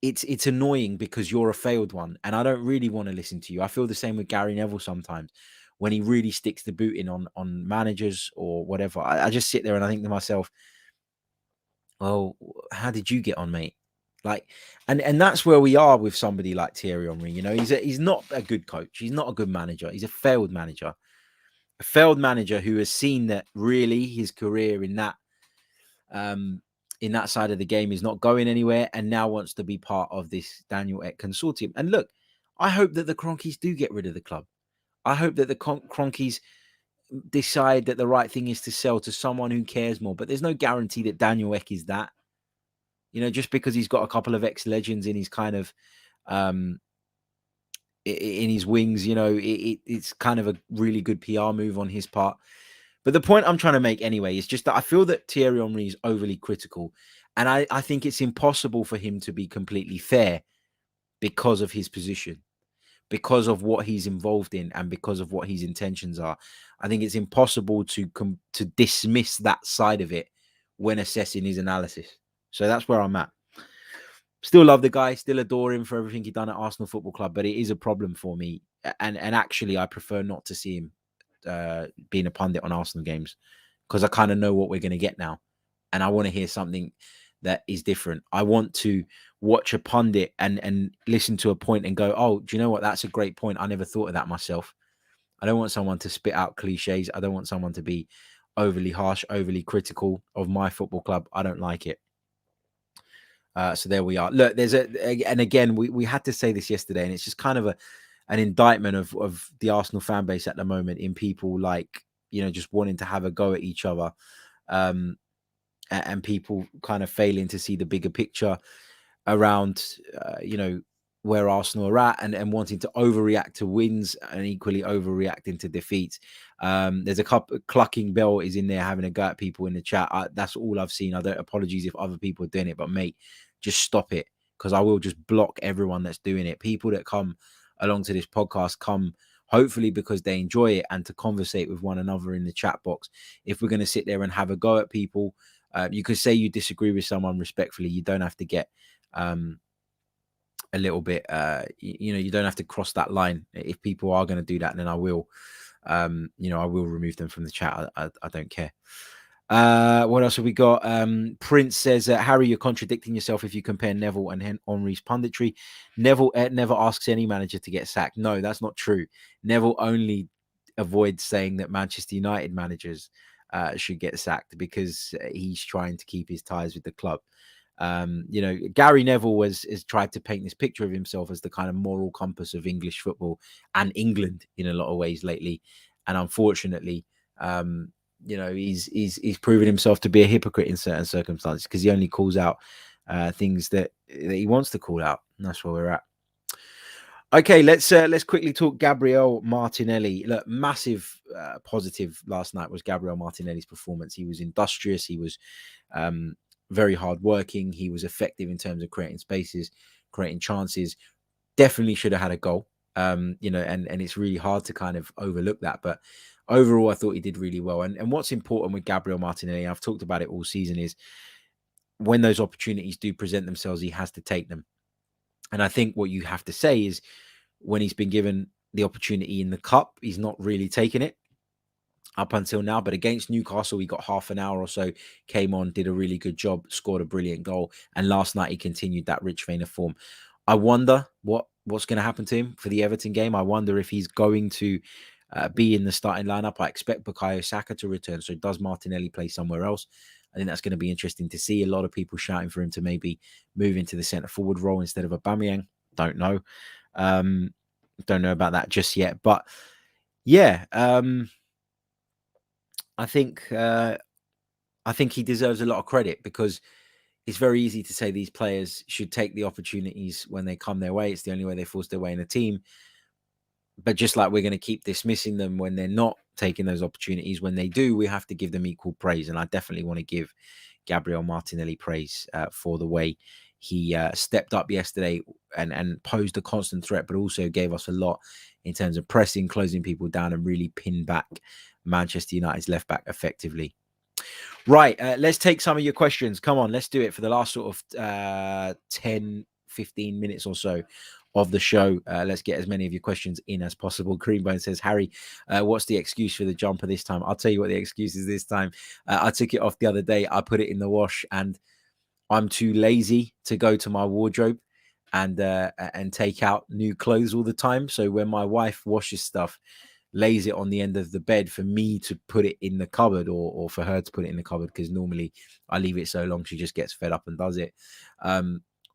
it's annoying because you're a failed one. And I don't really want to listen to you. I feel the same with Gary Neville sometimes when he really sticks the boot in on managers or whatever. I just sit there and I think to myself, well, how did you get on, mate? Like, and that's where we are with somebody like Thierry Henry. He's not a good coach. He's not a good manager. He's a failed manager who has seen that really his career in that side of the game is not going anywhere, and now wants to be part of this Daniel Ek consortium. And look, I hope that the Cronkies do get rid of the club. I hope that the Cronkies decide that the right thing is to sell to someone who cares more. But there's no guarantee that Daniel Ek is that. Just because he's got a couple of ex-legends in his kind of in his wings, it's kind of a really good PR move on his part. But the point I'm trying to make anyway is just that I feel that Thierry Henry is overly critical. And I think it's impossible for him to be completely fair because of his position, because of what he's involved in, and because of what his intentions are. I think it's impossible to dismiss that side of it when assessing his analysis. So that's where I'm at. Still love the guy, still adore him for everything he's done at Arsenal Football Club, but it is a problem for me. And actually, I prefer not to see him being a pundit on Arsenal games because I kind of know what we're going to get now. And I want to hear something that is different. I want to watch a pundit and listen to a point and go, oh, do you know what? That's a great point. I never thought of that myself. I don't want someone to spit out cliches. I don't want someone to be overly harsh, overly critical of my football club. I don't like it. So there we are. Look, and again, we had to say this yesterday, and it's just kind of an indictment of the Arsenal fan base at the moment in people like, just wanting to have a go at each other, and people kind of failing to see the bigger picture around, where Arsenal are at, and wanting to overreact to wins and equally overreacting to defeats. There's a couple. Clucking Bell is in there having a go at people in the chat. That's all I've seen. I don't apologies if other people are doing it, but mate, just stop it, because I will just block everyone that's doing it. People that come along to this podcast come hopefully because they enjoy it and to conversate with one another in the chat box. If we're going to sit there and have a go at people, you could say you disagree with someone respectfully. You don't have to get a little bit, you don't have to cross that line. If people are going to do that, then I will, I will remove them from the chat. I don't care. What else have we got? Prince says, Harry, you're contradicting yourself if you compare Neville and Henry's punditry. Neville never asks any manager to get sacked. No, that's not true. Neville only avoids saying that Manchester United managers should get sacked because he's trying to keep his ties with the club. Gary Neville has tried to paint this picture of himself as the kind of moral compass of English football and England in a lot of ways lately. And unfortunately, he's proven himself to be a hypocrite in certain circumstances because he only calls out things that he wants to call out. And that's where we're at. Okay, let's quickly talk Gabrielle Martinelli. Look, massive positive last night was Gabriel Martinelli's performance. He was industrious. He was very hardworking. He was effective in terms of creating spaces, creating chances. Definitely should have had a goal. And it's really hard to kind of overlook that. But overall, I thought he did really well. And what's important with Gabriel Martinelli, I've talked about it all season, is when those opportunities do present themselves, he has to take them. And I think what you have to say is when he's been given the opportunity in the cup, he's not really taken it up until now. But against Newcastle, he got half an hour or so, came on, did a really good job, scored a brilliant goal. And last night, he continued that rich vein of form. I wonder what's going to happen to him for the Everton game. I wonder if he's going to be in the starting lineup. I expect Bukayo Saka to return. So does Martinelli play somewhere else? I think that's going to be interesting to see. A lot of people shouting for him to maybe move into the centre forward role instead of Aubameyang. Don't know. Don't know about that just yet. But yeah, I think he deserves a lot of credit, because it's very easy to say these players should take the opportunities when they come their way. It's the only way they force their way in a team. But just like we're going to keep dismissing them when they're not taking those opportunities, when they do, we have to give them equal praise. And I definitely want to give Gabriel Martinelli praise for the way he stepped up yesterday and posed a constant threat, but also gave us a lot in terms of pressing, closing people down, and really pinned back Manchester United's left back effectively. Right, let's take some of your questions. Come on, let's do it for the last sort of 10, 15 minutes or so of the show. Let's get as many of your questions in as possible. Greenbone says, Harry, what's the excuse for the jumper this time? I'll tell you what the excuse is this time. I took it off the other day. I put it in the wash, and I'm too lazy to go to my wardrobe and take out new clothes all the time. So when my wife washes stuff, lays it on the end of the bed for me to put it in the cupboard, or for her to put it in the cupboard, because normally I leave it so long she just gets fed up and does it.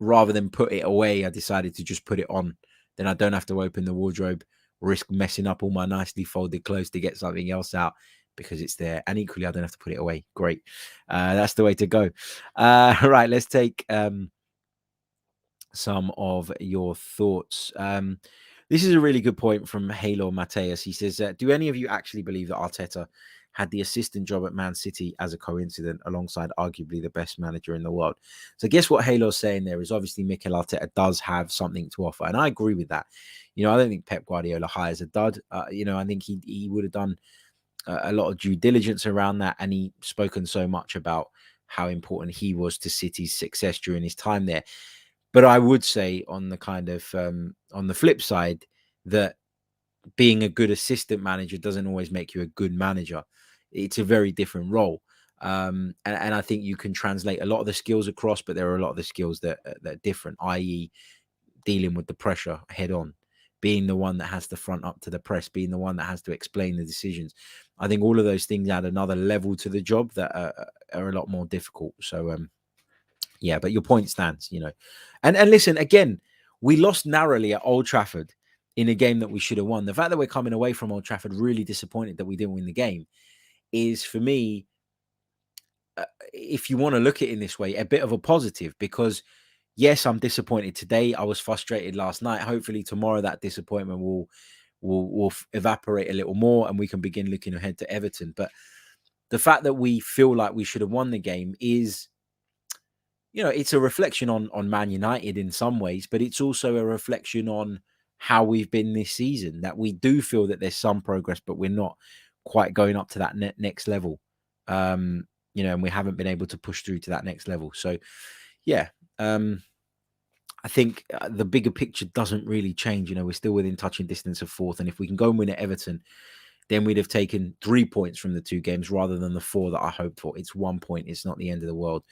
Rather than put it away, I decided to just put it on. Then I don't have to open the wardrobe, risk messing up all my nicely folded clothes to get something else out, because it's there. And equally, I don't have to put it away. Great. That's the way to go. Right, let's take some of your thoughts. This is a really good point from Halo Mateus. He says, do any of you actually believe that Arteta had the assistant job at Man City as a coincidence, alongside arguably the best manager in the world? So I guess what Halo's saying there is, obviously Mikel Arteta does have something to offer. And I agree with that. I don't think Pep Guardiola hires a dud. I think he would have done a lot of due diligence around that. And he's spoken so much about how important he was to City's success during his time there. But I would say on the kind of on the flip side, that being a good assistant manager doesn't always make you a good manager. It's a very different role. And I think you can translate a lot of the skills across, but there are a lot of the skills that are different, i.e. dealing with the pressure head on, being the one that has to front up to the press, being the one that has to explain the decisions. I think all of those things add another level to the job that are a lot more difficult. So, yeah, but your point stands, And listen, again, we lost narrowly at Old Trafford in a game that we should have won. The fact that we're coming away from Old Trafford really disappointed that we didn't win the game is, for me, if you want to look at it in this way, a bit of a positive, because yes, I'm disappointed today. I was frustrated last night. Hopefully tomorrow that disappointment will evaporate a little more and we can begin looking ahead to Everton. But the fact that we feel like we should have won the game is, it's a reflection on Man United in some ways, but it's also a reflection on how we've been this season, that we do feel that there's some progress, but we're not quite going up to that next level. And we haven't been able to push through to that next level. So, yeah, I think the bigger picture doesn't really change. We're still within touching distance of fourth. And if we can go and win at Everton, then we'd have taken 3 points from the 2 games rather than the 4 that I hoped for. It's 1 point. It's not the end of the world.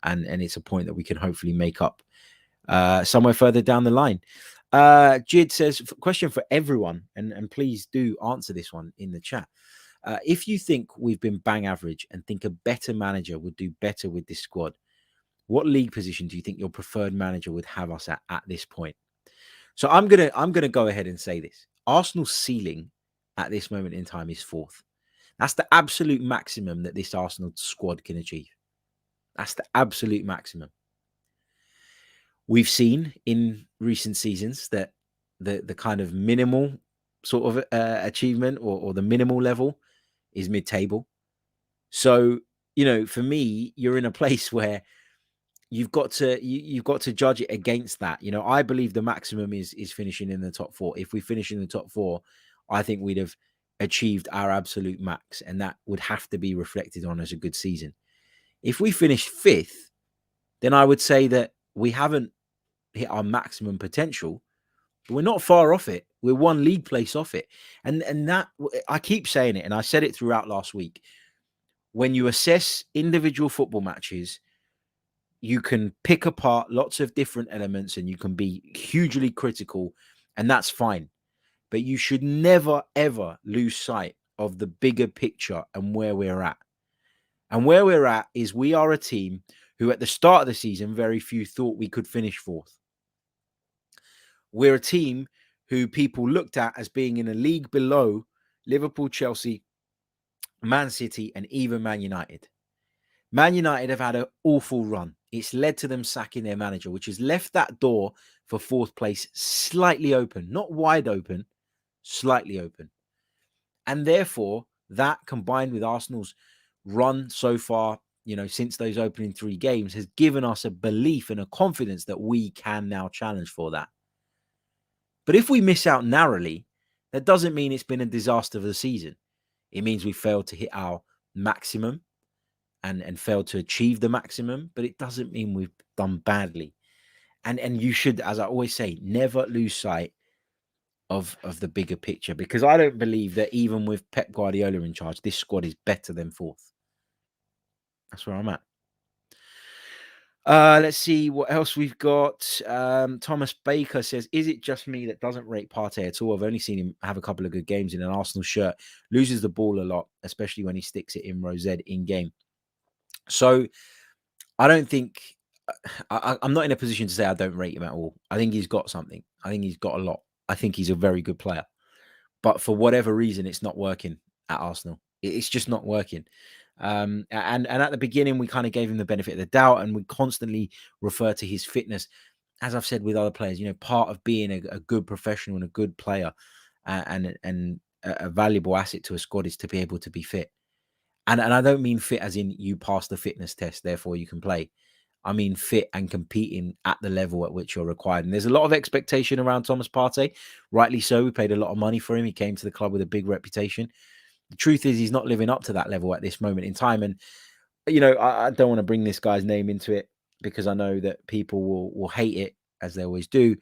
And it's a point that we can hopefully make up somewhere further down the line. Jid says, question for everyone, and please do answer this one in the chat. If you think we've been bang average and think a better manager would do better with this squad, what league position do you think your preferred manager would have us at this point? So I'm gonna go ahead and say this. Arsenal's ceiling at this moment in time is 4th. That's the absolute maximum that this Arsenal squad can achieve. That's the absolute maximum. We've seen in recent seasons that the kind of minimal sort of achievement or the minimal level is mid-table. So, for me, you're in a place where you've got to judge it against that. I believe the maximum is finishing in the top 4. If we finish in the top 4, I think we'd have achieved our absolute max, and that would have to be reflected on as a good season. If we finish 5th, then I would say that we haven't hit our maximum potential, but we're not far off it. We're 1 league place off it. And that, I keep saying it, and I said it throughout last week. When you assess individual football matches, you can pick apart lots of different elements and you can be hugely critical, and that's fine. But you should never, ever lose sight of the bigger picture and where we're at. And where we're at is we are a team who at the start of the season, very few thought we could finish fourth. We're a team who people looked at as being in a league below Liverpool, Chelsea, Man City, and even Man United. Man United have had an awful run. It's led to them sacking their manager, which has left that door for fourth place slightly open, not wide open, slightly open. And therefore, that combined with Arsenal's run so far, since those opening 3 games, has given us a belief and a confidence that we can now challenge for that. But if we miss out narrowly, that doesn't mean it's been a disaster for the season. It means we failed to hit our maximum and failed to achieve the maximum, but it doesn't mean we've done badly. And you should, as I always say, never lose sight of the bigger picture, because I don't believe that even with Pep Guardiola in charge, this squad is better than fourth. That's where I'm at. Let's see what else we've got. Thomas Baker says, is it just me that doesn't rate Partey at all? I've only seen him have a couple of good games in an Arsenal shirt. Loses the ball a lot, especially when he sticks it in row Z in game. So I don't think I'm not in a position to say I don't rate him at all. I think he's got something. I think he's got a lot. I think he's a very good player. But for whatever reason, it's not working at Arsenal. It's just not working. And at the beginning, we kind of gave him the benefit of the doubt, and we constantly refer to his fitness. As I've said with other players, part of being a good professional and a good player and a valuable asset to a squad is to be able to be fit. And I don't mean fit as in you pass the fitness test, therefore you can play. I mean fit and competing at the level at which you're required. And there's a lot of expectation around Thomas Partey. Rightly so. We paid a lot of money for him. He came to the club with a big reputation. The truth is he's not living up to that level at this moment in time. And, I don't want to bring this guy's name into it because I know that people will hate it, as they always do.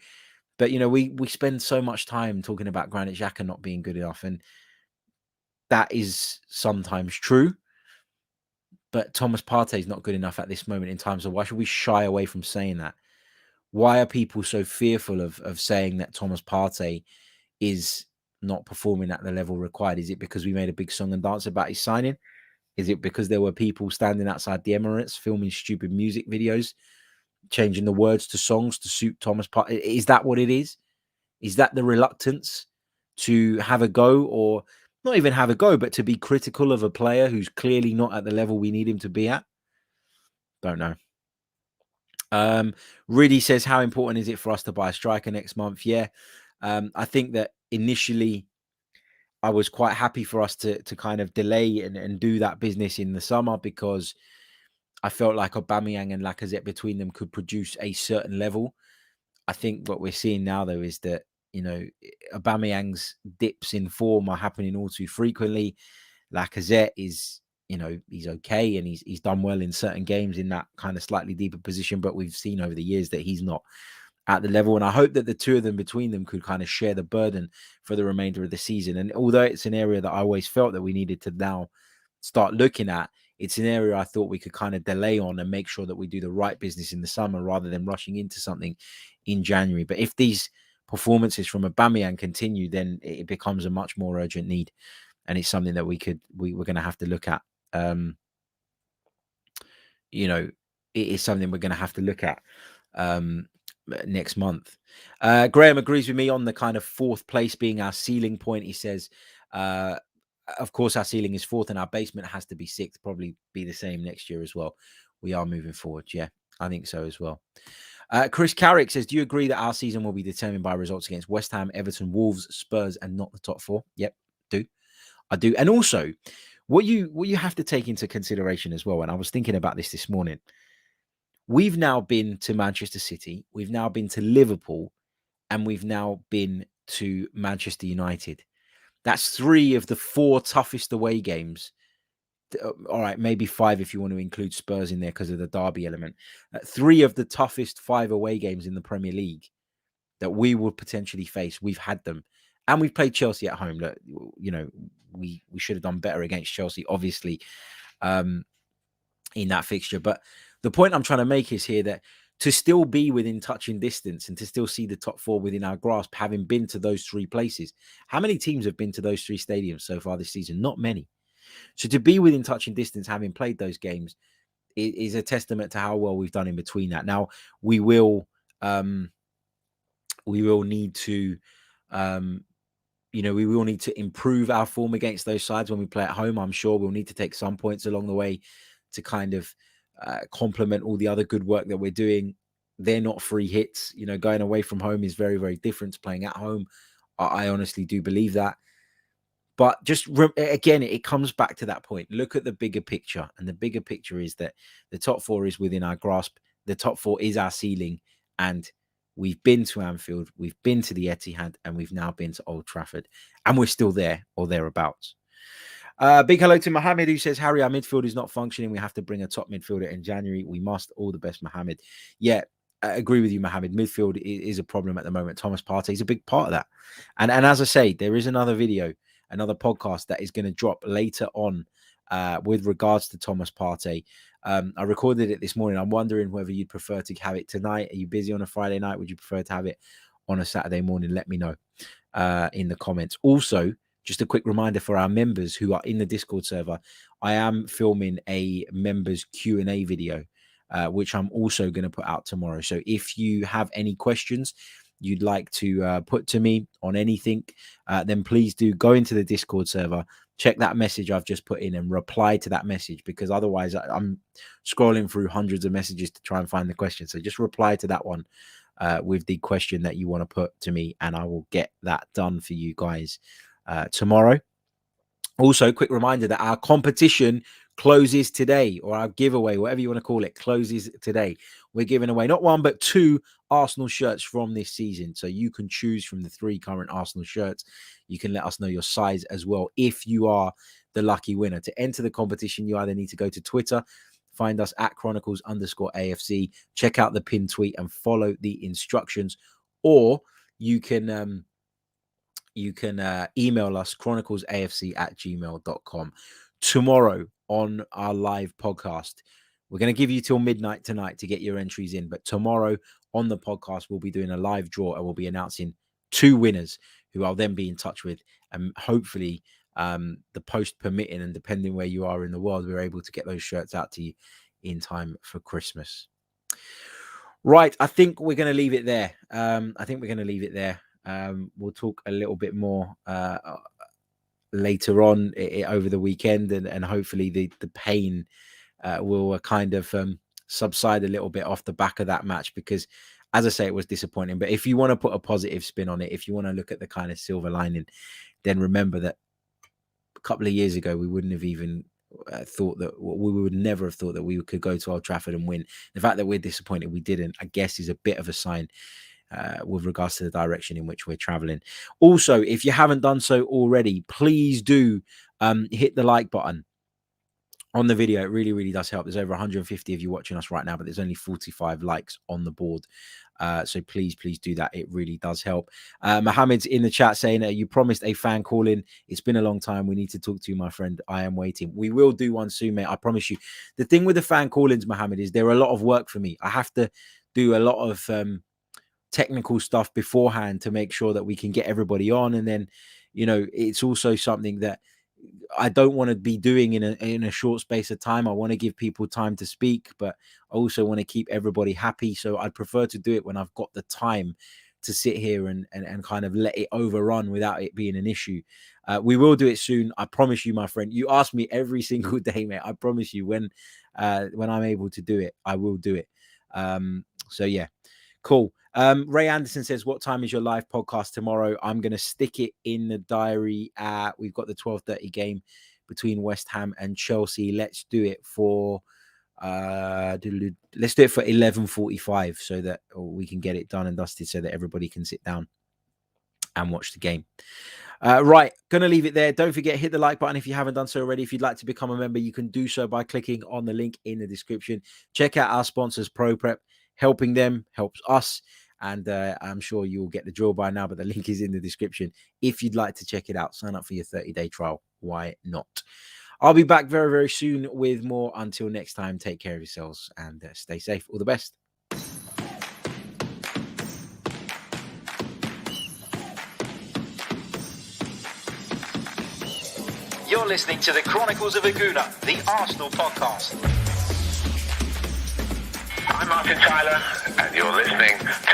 But, we spend so much time talking about Granit Xhaka not being good enough. And that is sometimes true. But Thomas Partey is not good enough at this moment in time. So why should we shy away from saying that? Why are people so fearful of saying that Thomas Partey is not performing at the level required? Is it because we made a big song and dance about his signing? Is it because there were people standing outside the Emirates filming stupid music videos, changing the words to songs to suit Thomas Partey? Is that what it is? Is that the reluctance to have a go, or not even have a go, but to be critical of a player who's clearly not at the level we need him to be at? Don't know. Riddy says, how important is it for us to buy a striker next month? Yeah. I think that initially I was quite happy for us to kind of delay and do that business in the summer, because I felt like Aubameyang and Lacazette between them could produce a certain level. I think what we're seeing now, though, is that, Aubameyang's dips in form are happening all too frequently. Lacazette is, he's okay, and he's done well in certain games in that kind of slightly deeper position, but we've seen over the years that he's not at the level. And I hope that the two of them between them could kind of share the burden for the remainder of the season. And although it's an area that I always felt that we needed to now start looking at, it's an area I thought we could kind of delay on and make sure that we do the right business in the summer rather than rushing into something in January. But if these performances from Aubameyang continue, then it becomes a much more urgent need. And it's something that we're going to have to look at. It is something we're going to have to look at next month. Graham agrees with me on the kind of fourth place being our ceiling point. He says, of course, our ceiling is fourth and our basement has to be sixth, probably be the same next year as well. We are moving forward. Yeah, I think so as well. Chris Carrick says, do you agree that our season will be determined by results against West Ham, Everton, Wolves, Spurs, and not the top four? Yep, I do. And also, what you have to take into consideration as well, and I was thinking about this morning, we've now been to Manchester City, we've now been to Liverpool, and we've now been to Manchester United. That's 3 of the 4 toughest away games. All right, maybe 5 if you want to include Spurs in there because of the derby element. 3 of the toughest 5 away games in the Premier League that we will potentially face. We've had them. And we've played Chelsea at home. Look, we should have done better against Chelsea, obviously, in that fixture. But the point I'm trying to make is here that to still be within touching distance and to still see the top 4 within our grasp, having been to those 3 places. How many teams have been to those 3 stadiums so far this season? Not many. So to be within touching distance, having played those games, is a testament to how well we've done in between that. Now we will need to, we will need to improve our form against those sides when we play at home. I'm sure we'll need to take some points along the way to kind of complement all the other good work that we're doing. They're not free hits. Going away from home is very, very different to playing at home. I honestly do believe that. But just again, it comes back to that point. Look at the bigger picture. And the bigger picture is that the top four is within our grasp. The top four is our ceiling. And we've been to Anfield, we've been to the Etihad, and we've now been to Old Trafford. And we're still there or thereabouts. Big hello to Mohammed, who says, Harry, our midfield is not functioning. We have to bring a top midfielder in January. We must. All the best, Mohammed. Yeah, I agree with you, Mohammed. Midfield is a problem at the moment. Thomas Partey is a big part of that. And as I say, there is another video, another podcast that is going to drop later on with regards to Thomas Partey. I recorded it this morning. I'm wondering whether you'd prefer to have it tonight. Are you busy on a Friday night? Would you prefer to have it on a Saturday morning? Let me know in the comments. Also, just a quick reminder for our members who are in the Discord server, I am filming a members Q&A video, which I'm also going to put out tomorrow. So if you have any questions you'd like to put to me on anything, then please do go into the Discord server, check that message I've just put in and reply to that message, because otherwise I'm scrolling through hundreds of messages to try and find the question. So just reply to that one with the question that you want to put to me, and I will get that done for you guys tomorrow. Also, quick reminder that our competition closes today, or our giveaway, whatever you want to call it, closes today. We're giving away not one, but 2 Arsenal shirts from this season. So you can choose from the 3 current Arsenal shirts. You can let us know your size as well if you are the lucky winner. To enter the competition, you either need to go to Twitter, find us at Chronicles_AFC, check out the pinned tweet and follow the instructions, or you can email us chroniclesafc@gmail.com. Tomorrow on our live podcast, we're going to give you till midnight tonight to get your entries in, but tomorrow on the podcast we'll be doing a live draw and we'll be announcing 2 winners who I'll then be in touch with, and hopefully the post permitting and depending where you are in the world, we're able to get those shirts out to you in time for Christmas. Right, I think we're going to leave it there. We'll talk a little bit more later on over the weekend, and hopefully the pain will kind of subside a little bit off the back of that match, because as I say, it was disappointing. But if you want to put a positive spin on it, if you want to look at the kind of silver lining, then remember that a couple of years ago we wouldn't have even thought that we would never have thought that we could go to Old Trafford and win. The fact that we're disappointed we didn't, I guess, is a bit of a sign with regards to the direction in which we're traveling. Also, if you haven't done so already, please do hit the like button on the video. It really, really does help. There's over 150 of you watching us right now, but there's only 45 likes on the board. So please do that. It really does help. Mohammed's in the chat saying that you promised a fan call in. It's been a long time. We need to talk to you, my friend. I am waiting. We will do one soon, mate. I promise you. The thing with the fan call-ins, Mohammed, is they're a lot of work for me. I have to do a lot of technical stuff beforehand to make sure that we can get everybody on. And then, it's also something that I don't want to be doing in a short space of time. I want to give people time to speak, but I also want to keep everybody happy. So I'd prefer to do it when I've got the time to sit here and kind of let it overrun without it being an issue. We will do it soon. I promise you, my friend. You ask me every single day, mate. I promise you, when I'm able to do it, I will do it. So yeah, cool. Ray Anderson says, what time is your live podcast tomorrow? I'm going to stick it in the diary. We've got the 12:30 game between West Ham and Chelsea. Let's do it for 11:45 so that we can get it done and dusted so that everybody can sit down and watch the game. Right, gonna leave it there. Don't forget, hit the like button if you haven't done so already. If you'd like to become a member, you can do so by clicking on the link in the description. Check out our sponsors, ProPrep. Helping them helps us, and I'm sure you'll get the drill by now, but the link is in the description. If you'd like to check it out, sign up for your 30-day trial. Why not? I'll be back very, very soon with more. Until next time, take care of yourselves and stay safe. All the best. You're listening to the Chronicles of a Gooner, the Arsenal podcast. I'm Martin Tyler, and you're listening to